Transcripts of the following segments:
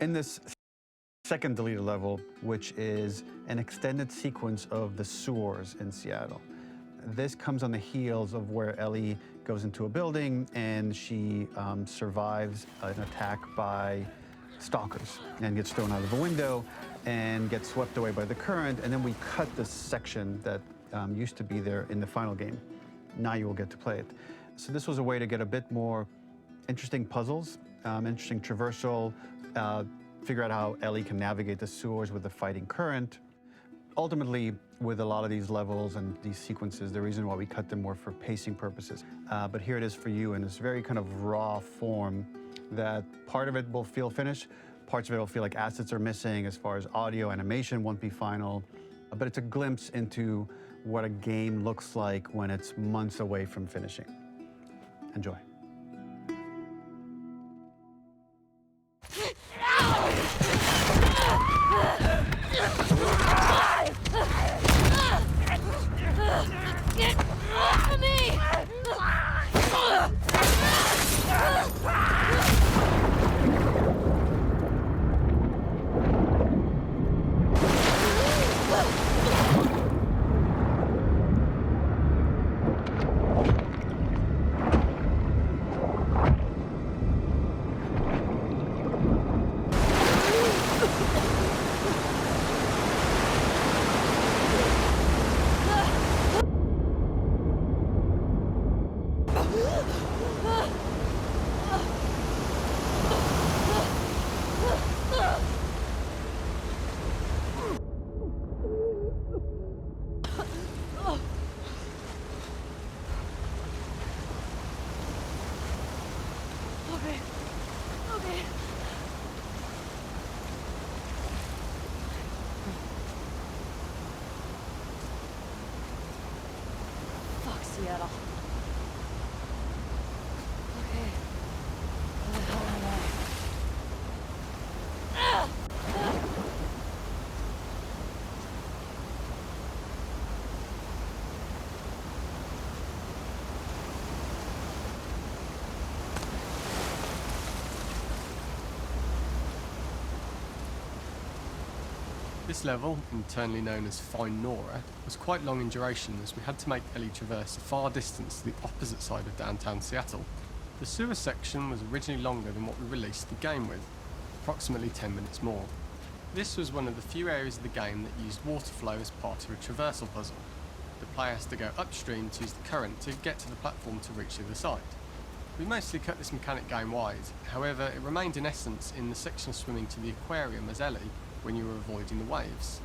In this second deleted level, which is an extended sequence of the sewers in Seattle. This comes on the heels of where Ellie goes into a building and she survives an attack by stalkers and gets thrown out of a window and gets swept away by the current. And then we cut this section that used to be there in the final game. Now you will get to play it. So this was a way to get a bit more interesting puzzles, interesting traversal, figure out how Ellie can navigate the sewers with the fighting current. Ultimately, with a lot of these levels and these sequences, the reason why we cut them were for pacing purposes. But here it is for you in this very kind of raw form that part of it will feel finished, parts of it will feel like assets are missing as far as audio, animation won't be final. But it's a glimpse into what a game looks like when it's months away from finishing. Enjoy. Get off of me! Okay. Fuck Seattle. Okay. Where the hell am I? This level, internally known as Find Nora, was quite long in duration as we had to make Ellie traverse a far distance to the opposite side of downtown Seattle. The sewer section was originally longer than what we released the game with, approximately 10 minutes more. This was one of the few areas of the game that used water flow as part of a traversal puzzle. The player has to go upstream to use the current to get to the platform to reach the other side. We mostly cut this mechanic game-wide, however it remained in essence in the section swimming to the aquarium as Ellie, when you were avoiding the waves.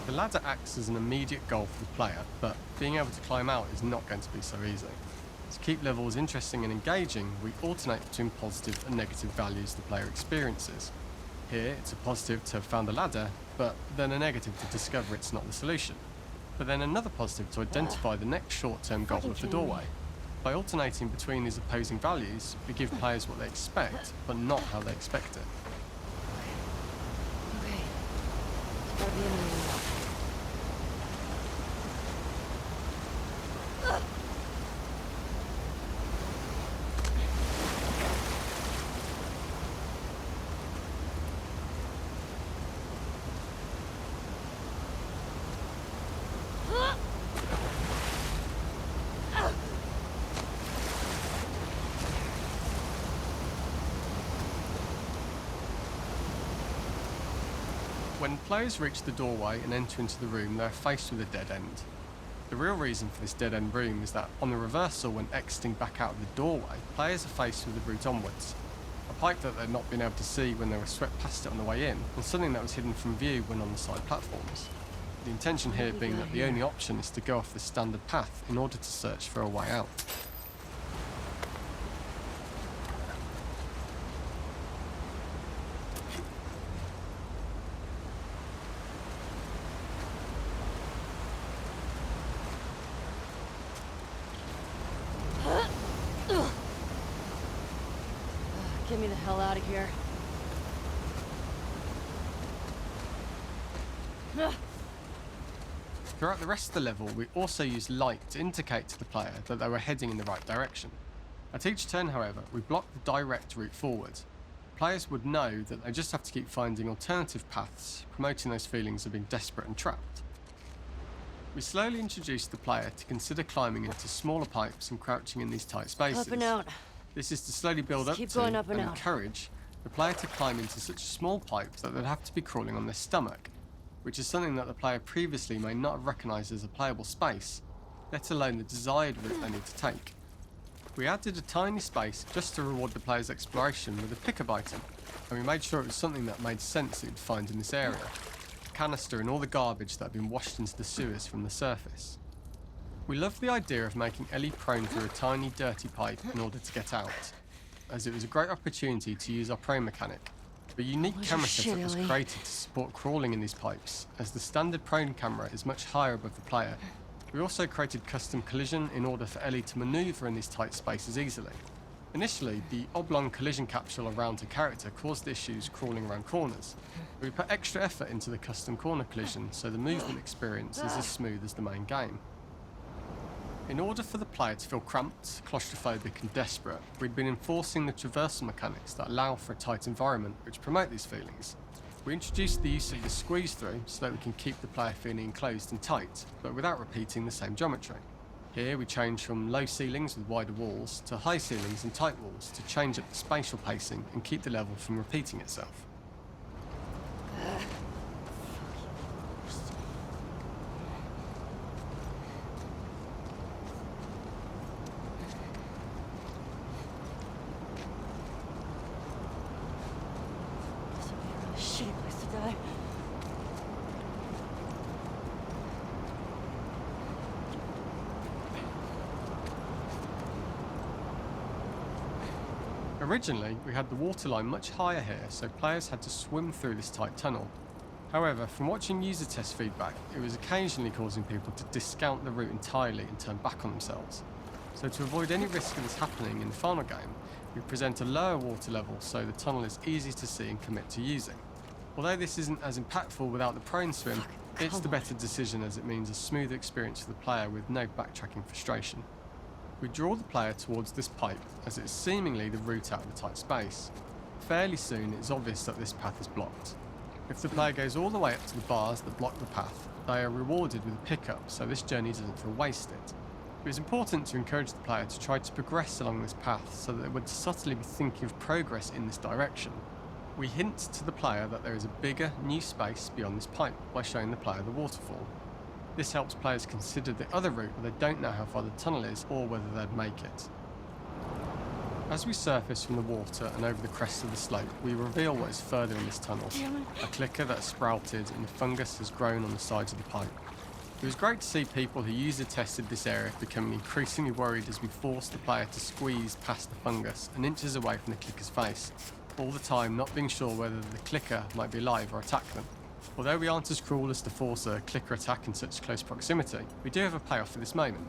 The ladder acts as an immediate goal for the player, but being able to climb out is not going to be so easy. To keep levels interesting and engaging, we alternate between positive and negative values the player experiences. Here, it's a positive to have found the ladder, but then a negative to discover it's not the solution. But then another positive to identify the next short-term goal of the doorway. By alternating between these opposing values, we give players what they expect, but not how they expect it. Okay. Gotta be in there. When players reach the doorway and enter into the room, they are faced with a dead end. The real reason for this dead end room is that on the reversal, when exiting back out of the doorway, players are faced with the route onwards. A pipe that they'd not been able to see when they were swept past it on the way in, and something that was hidden from view when on the side platforms. The intention here being that the only option is to go off the standard path in order to search for a way out. Get me the hell out of here. Ugh. Throughout the rest of the level, we also used light to indicate to the player that they were heading in the right direction. At each turn, however, we blocked the direct route forward. Players would know that they just have to keep finding alternative paths, promoting those feelings of being desperate and trapped. We slowly introduced the player to consider climbing into smaller pipes and crouching in these tight spaces. Up and out. This is to slowly build up Keep to going up and out. encourage the player to climb into such a small pipe that they'd have to be crawling on their stomach, which is something that the player previously may not have recognised as a playable space, let alone the desired route they need to take. We added a tiny space just to reward the player's exploration with a pickup item, and we made sure it was something that made sense that you'd find in this area. A canister and all the garbage that had been washed into the sewers from the surface. We loved the idea of making Ellie prone through a tiny dirty pipe in order to get out, as it was a great opportunity to use our prone mechanic. A unique Holy camera shit, setup was Ellie. created to support crawling in these pipes, as the standard prone camera is much higher above the player. We also created custom collision in order for Ellie to manoeuvre in these tight spaces easily. Initially, the oblong collision capsule around her character caused issues crawling around corners. We put extra effort into the custom corner collision so the movement experience is as smooth as the main game. In order for the player to feel cramped, claustrophobic and desperate, we'd been enforcing the traversal mechanics that allow for a tight environment which promote these feelings. We introduced the use of the squeeze through so that we can keep the player feeling enclosed and tight, but without repeating the same geometry. Here we change from low ceilings with wider walls to high ceilings and tight walls to change up the spatial pacing and keep the level from repeating itself. Shitty place to die. Originally, we had the waterline much higher here, so players had to swim through this tight tunnel. However, from watching user test feedback, it was occasionally causing people to discount the route entirely and turn back on themselves. So to avoid any risk of this happening in the final game, we present a lower water level so the tunnel is easy to see and commit to using. Although this isn't as impactful without the prone swim, it's the better decision as it means a smoother experience for the player with no backtracking frustration. We draw the player towards this pipe as it's seemingly the route out of the tight space. Fairly soon it's obvious that this path is blocked. If the player goes all the way up to the bars that block the path, they are rewarded with a pickup so this journey doesn't feel wasted. It was important to encourage the player to try to progress along this path so that they would subtly be thinking of progress in this direction. We hint to the player that there is a bigger, new space beyond this pipe by showing the player the waterfall. This helps players consider the other route where they don't know how far the tunnel is or whether they'd make it. As we surface from the water and over the crest of the slope, we reveal what is further in this tunnel. A clicker that has sprouted and the fungus has grown on the sides of the pipe. It was great to see people who user tested this area becoming increasingly worried as we forced the player to squeeze past the fungus and inches away from the clicker's face, all the time not being sure whether the clicker might be alive or attack them. Although we aren't as cruel as to force a clicker attack in such close proximity, we do have a payoff for this moment.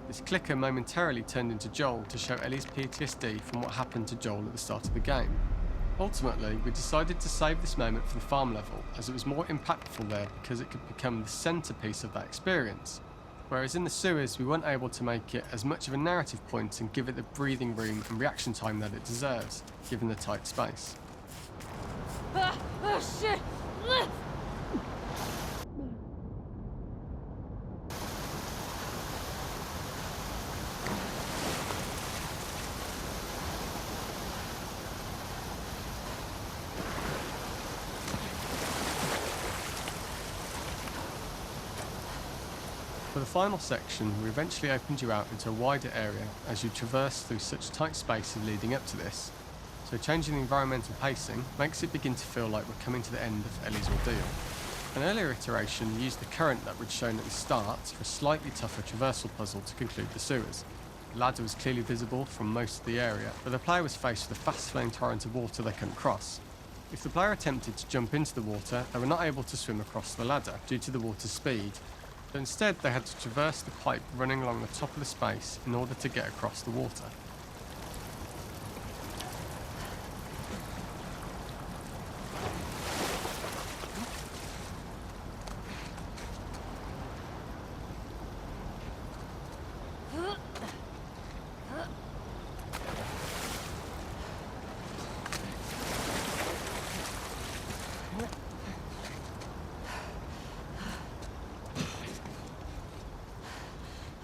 This clicker momentarily turned into Joel to show Ellie's PTSD from what happened to Joel at the start of the game. Ultimately, we decided to save this moment for the farm level, as it was more impactful there because it could become the centrepiece of that experience. Whereas in the sewers, we weren't able to make it as much of a narrative point and give it the breathing room and reaction time that it deserves, given the tight space. Ah, oh shit! Ah. For the final section, we eventually opened you out into a wider area as you traverse through such tight spaces leading up to this. So changing the environmental pacing makes it begin to feel like we're coming to the end of Ellie's ordeal. An earlier iteration used the current that we'd shown at the start for a slightly tougher traversal puzzle to conclude the sewers. The ladder was clearly visible from most of the area, but the player was faced with a fast-flowing torrent of water they couldn't cross. If the player attempted to jump into the water, they were not able to swim across the ladder due to the water's speed. But instead they had to traverse the pipe running along the top of the space in order to get across the water.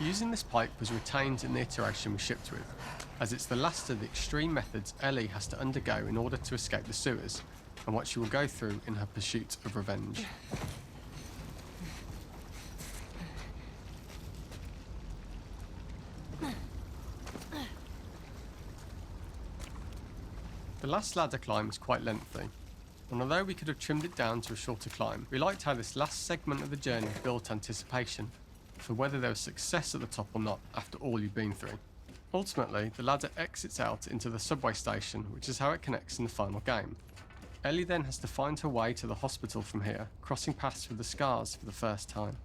Using this pipe was retained in the iteration we shipped with, as it's the last of the extreme methods Ellie has to undergo in order to escape the sewers, and what she will go through in her pursuit of revenge. The last ladder climb was quite lengthy, and although we could have trimmed it down to a shorter climb, we liked how this last segment of the journey built anticipation for whether there was success at the top or not after all you've been through. Ultimately, the ladder exits out into the subway station, which is how it connects in the final game. Ellie then has to find her way to the hospital from here, crossing paths with the scars for the first time.